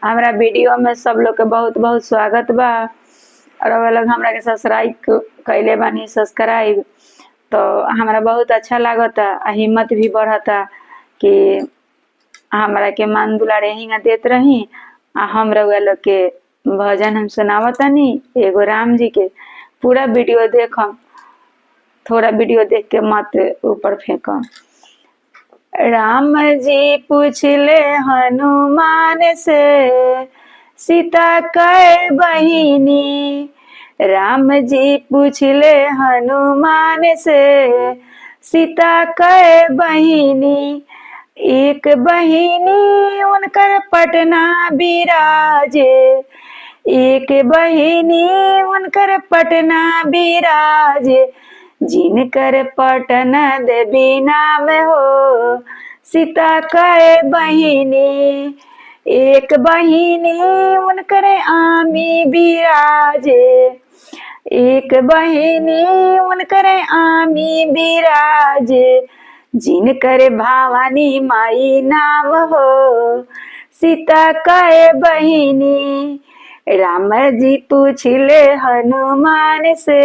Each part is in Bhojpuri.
हमारा वीडियो में सब लोग के बहुत बहुत स्वागत बा। और वो लोग हमरा के सब्सक्राइब कैले बानी सब्सक्राइब, तो हमारा बहुत अच्छा लागता। हिम्मत भी बढ़ता कि हमरा के मान दुलारे हिंगा देत रही। हम रउआ लोग के भजन हम सुनावतानी एगो राम जी के। पूरा वीडियो देखम, थोड़ा वीडियो देख के मत ऊपर फेंकम। राम जी पूछले हनुमान से सीता कै बहिनी। राम जी पूछले हनुमान से सीता कै बहिनी। एक बहिनी उनकर पटना बिराजे, एक बहिनी उनकर पटना बिराजे। जिनकर पटन देवी नाम हो सीता कै बहिनी। एक बहिनी उनकर आमी बिराजे, एक बहिनी उनकर आमी बिराजे। जिनकर भवानी माई नाम हो सीता कै बहिनी। राम जी पूछले हनुमान से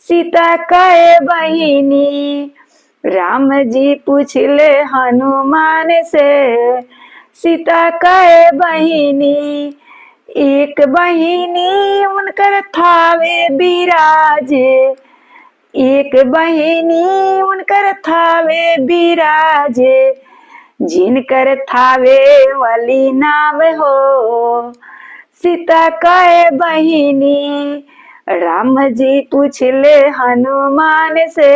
सीता कै बहिनी। राम जी पूछले हनुमान से सीता कै बहिनी। एक बहिनी उनकर थावे बिराजे, एक बहिनी उनकर थावे बिराजे। जिनकर थावे वाली नाम हो सीता कै बहिनी। राम जी पूछले हनुमान से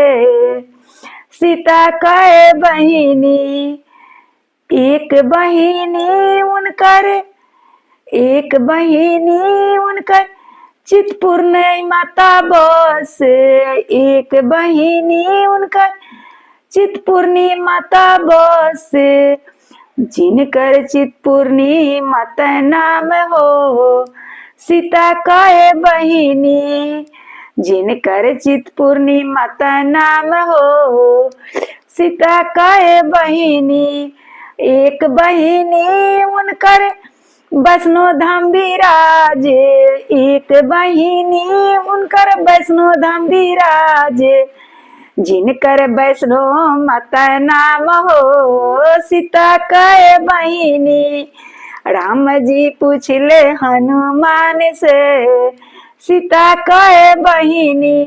सीता कै बहिनी। एक बहिनी उनकर, एक बहिनी उनकर चितपुरनी माता बस, एक बहिनी उनकर चितपुरनी माता बस। जिनकर चितपुरनी माता नाम हो सीता कै बहिनी। जिनकर चितपुरनी माता नाम हो सीता कै बहिनी। एक बहिनी उनकर वैष्णो धाम बिराजे, एक बहिनी उनकर वैष्णो धाम बिराजे। जिनकर वैष्णो माता नाम हो सीता कै बहिनी। राम जी पूछले हनुमान से सीता कै बहिनी।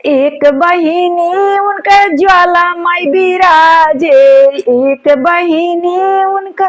एक बहिनी उनका ज्वाला माई बिराजे, एक बहिनी उनका